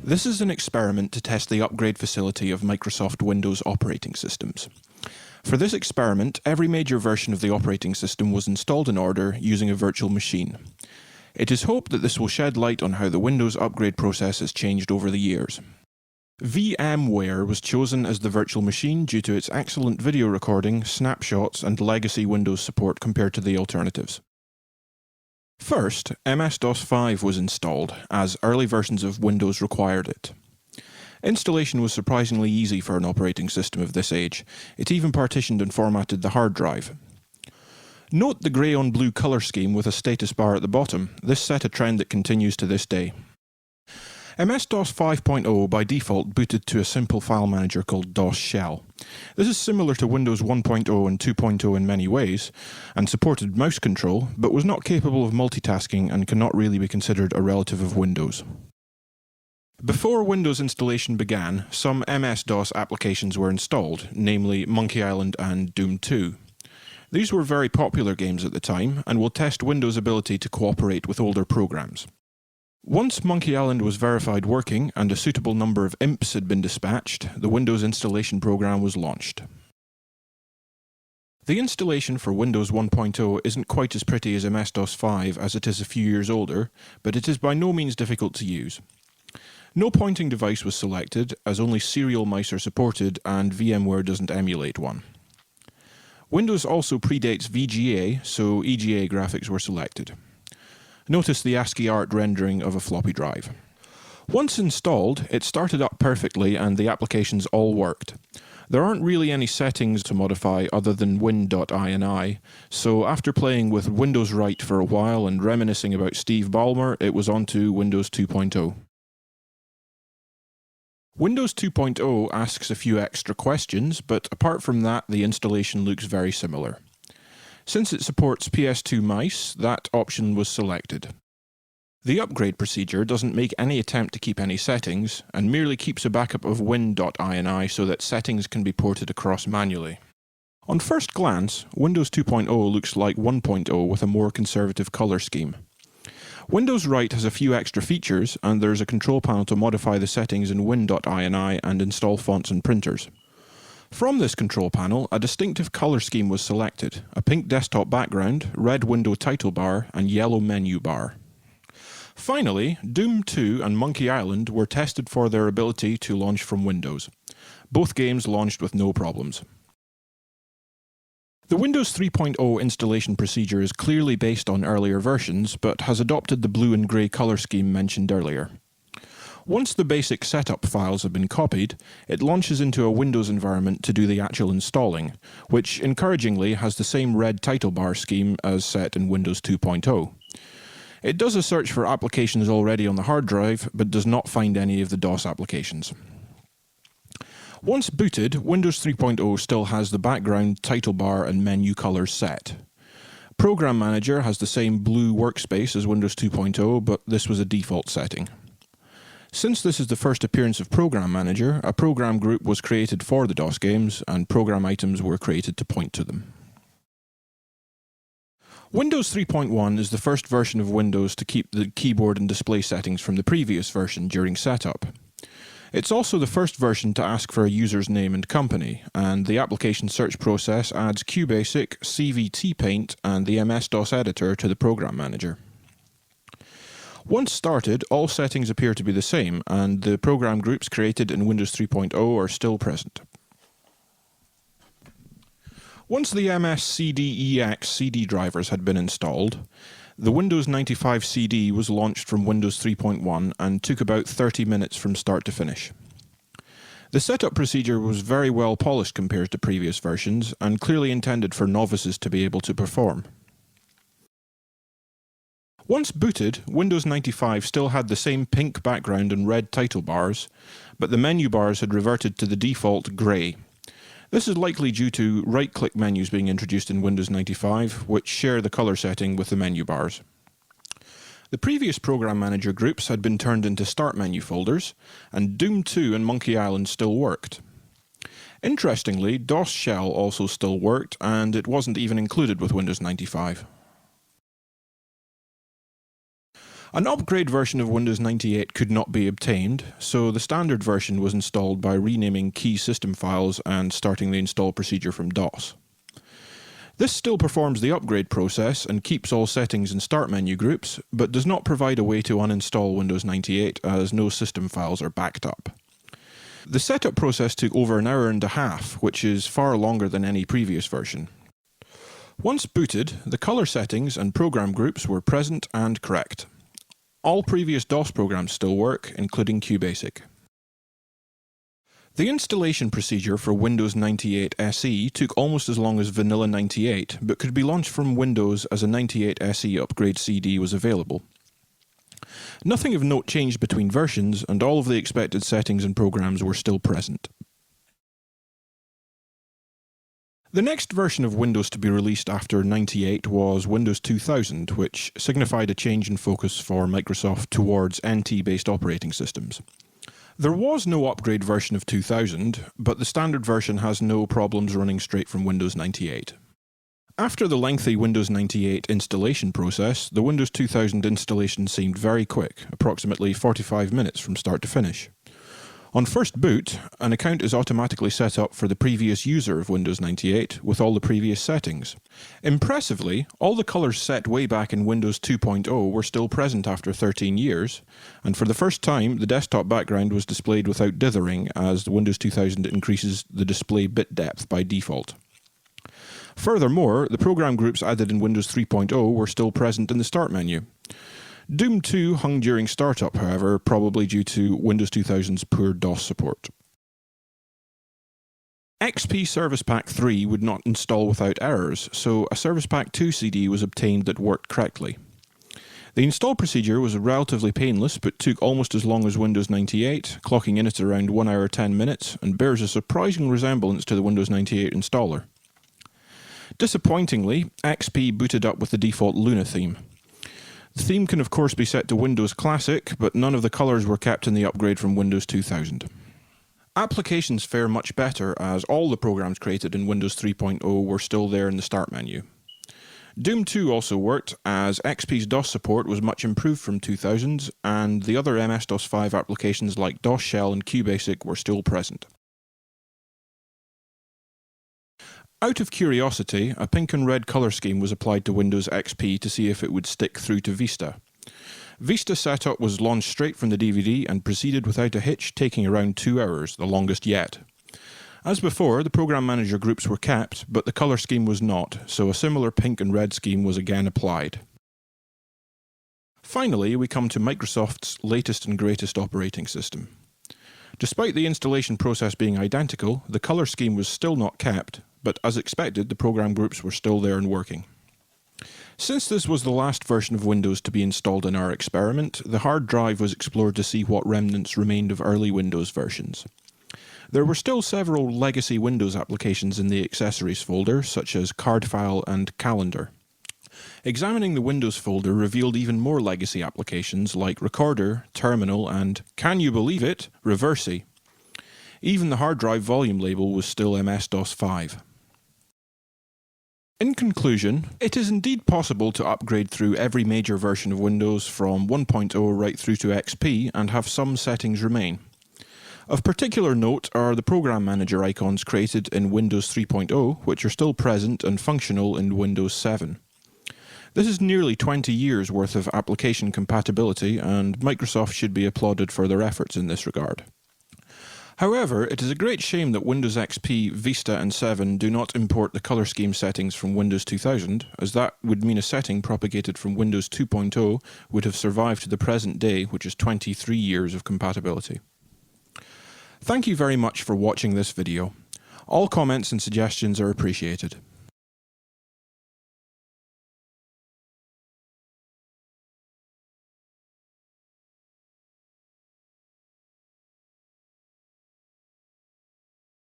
This is an experiment to test the upgrade facility of Microsoft Windows operating systems. For this experiment, every major version of the operating system was installed in order using a virtual machine. It is hoped that this will shed light on how the Windows upgrade process has changed over the years. VMware was chosen as the virtual machine due to its excellent video recording, snapshots, and legacy Windows support compared to the alternatives. First, MS-DOS 5 was installed, as early versions of Windows required it. Installation was surprisingly easy for an operating system of this age. It even partitioned and formatted the hard drive. Note the grey on blue colour scheme with a status bar at the bottom. This set a trend that continues to this day. MS-DOS 5.0 by default booted to a simple file manager called DOS Shell. This is similar to Windows 1.0 and 2.0 in many ways, and supported mouse control, but was not capable of multitasking and cannot really be considered a relative of Windows. Before Windows installation began, some MS-DOS applications were installed, namely Monkey Island and Doom 2. These were very popular games at the time, and will test Windows' ability to cooperate with older programs. Once Monkey Island was verified working and a suitable number of imps had been dispatched, the Windows installation program was launched. The installation for Windows 1.0 isn't quite as pretty as MS-DOS 5 as it is a few years older, but it is by no means difficult to use. No pointing device was selected, as only serial mice are supported and VMware doesn't emulate one. Windows also predates VGA, so EGA graphics were selected. Notice the ASCII art rendering of a floppy drive. Once installed, it started up perfectly and the applications all worked. There aren't really any settings to modify other than win.ini, so after playing with Windows Write for a while and reminiscing about Steve Ballmer, it was on to Windows 2.0. Windows 2.0 asks a few extra questions, but apart from that, the installation looks very similar. Since it supports PS2 mice, that option was selected. The upgrade procedure doesn't make any attempt to keep any settings, and merely keeps a backup of win.ini so that settings can be ported across manually. On first glance, Windows 2.0 looks like 1.0 with a more conservative colour scheme. Windows Write has a few extra features, and there's a control panel to modify the settings in win.ini and install fonts and printers. From this control panel, a distinctive colour scheme was selected: a pink desktop background, red window title bar, and yellow menu bar. Finally, Doom 2 and Monkey Island were tested for their ability to launch from Windows. Both games launched with no problems. The Windows 3.0 installation procedure is clearly based on earlier versions, but has adopted the blue and grey colour scheme mentioned earlier. Once the basic setup files have been copied, it launches into a Windows environment to do the actual installing, which encouragingly has the same red title bar scheme as set in Windows 2.0. It does a search for applications already on the hard drive, but does not find any of the DOS applications. Once booted, Windows 3.0 still has the background, title bar, and menu colours set. Program Manager has the same blue workspace as Windows 2.0, but this was a default setting. Since this is the first appearance of Program Manager, a program group was created for the DOS games, and program items were created to point to them. Windows 3.1 is the first version of Windows to keep the keyboard and display settings from the previous version during setup. It's also the first version to ask for a user's name and company, and the application search process adds QBasic, CVT Paint, and the MS-DOS editor to the Program Manager. Once started, all settings appear to be the same, and the program groups created in Windows 3.0 are still present. Once the MS-CD-EX CD drivers had been installed, the Windows 95 CD was launched from Windows 3.1 and took about 30 minutes from start to finish. The setup procedure was very well polished compared to previous versions, and clearly intended for novices to be able to perform. Once booted, Windows 95 still had the same pink background and red title bars, but the menu bars had reverted to the default grey. This is likely due to right-click menus being introduced in Windows 95, which share the colour setting with the menu bars. The previous Program Manager groups had been turned into Start menu folders, and Doom 2 and Monkey Island still worked. Interestingly, DOS Shell also still worked, and it wasn't even included with Windows 95. An upgrade version of Windows 98 could not be obtained, so the standard version was installed by renaming key system files and starting the install procedure from DOS. This still performs the upgrade process and keeps all settings in Start menu groups, but does not provide a way to uninstall Windows 98 as no system files are backed up. The setup process took over an hour and a half, which is far longer than any previous version. Once booted, the color settings and program groups were present and correct. All previous DOS programs still work, including QBasic. The installation procedure for Windows 98 SE took almost as long as Vanilla 98, but could be launched from Windows as a 98 SE upgrade CD was available. Nothing of note changed between versions, and all of the expected settings and programs were still present. The next version of Windows to be released after 98 was Windows 2000, which signified a change in focus for Microsoft towards NT-based operating systems. There was no upgrade version of 2000, but the standard version has no problems running straight from Windows 98. After the lengthy Windows 98 installation process, the Windows 2000 installation seemed very quick, approximately 45 minutes from start to finish. On first boot, an account is automatically set up for the previous user of Windows 98 with all the previous settings. Impressively, all the colours set way back in Windows 2.0 were still present after 13 years, and for the first time the desktop background was displayed without dithering, as the Windows 2000 increases the display bit depth by default. Furthermore, the program groups added in Windows 3.0 were still present in the Start menu. Doom 2 hung during startup, however, probably due to Windows 2000's poor DOS support. XP Service Pack 3 would not install without errors, so a Service Pack 2 CD was obtained that worked correctly. The install procedure was relatively painless, but took almost as long as Windows 98, clocking in at around 1 hour 10 minutes, and bears a surprising resemblance to the Windows 98 installer. Disappointingly, XP booted up with the default Luna theme. The theme can of course be set to Windows Classic, but none of the colours were kept in the upgrade from Windows 2000. Applications fare much better, as all the programs created in Windows 3.0 were still there in the Start menu. Doom 2 also worked, as XP's DOS support was much improved from 2000's, and the other MS-DOS 5 applications like DOS Shell and QBasic were still present. Out of curiosity, a pink and red colour scheme was applied to Windows XP to see if it would stick through to Vista. Vista setup was launched straight from the DVD and proceeded without a hitch, taking around 2 hours, the longest yet. As before, the Program Manager groups were kept, but the colour scheme was not, so a similar pink and red scheme was again applied. Finally, we come to Microsoft's latest and greatest operating system. Despite the installation process being identical, the colour scheme was still not kept, but as expected, the program groups were still there and working. Since this was the last version of Windows to be installed in our experiment, the hard drive was explored to see what remnants remained of early Windows versions. There were still several legacy Windows applications in the accessories folder, such as Card File and Calendar. Examining the Windows folder revealed even more legacy applications like Recorder, Terminal, and, can you believe it, Reversi. Even the hard drive volume label was still MS-DOS 5. In conclusion, it is indeed possible to upgrade through every major version of Windows from 1.0 right through to XP and have some settings remain. Of particular note are the Program Manager icons created in Windows 3.0, which are still present and functional in Windows 7. This is nearly 20 years worth of application compatibility, and Microsoft should be applauded for their efforts in this regard. However, it is a great shame that Windows XP, Vista and 7 do not import the colour scheme settings from Windows 2000, as that would mean a setting propagated from Windows 2.0 would have survived to the present day, which is 23 years of compatibility. Thank you very much for watching this video. All comments and suggestions are appreciated.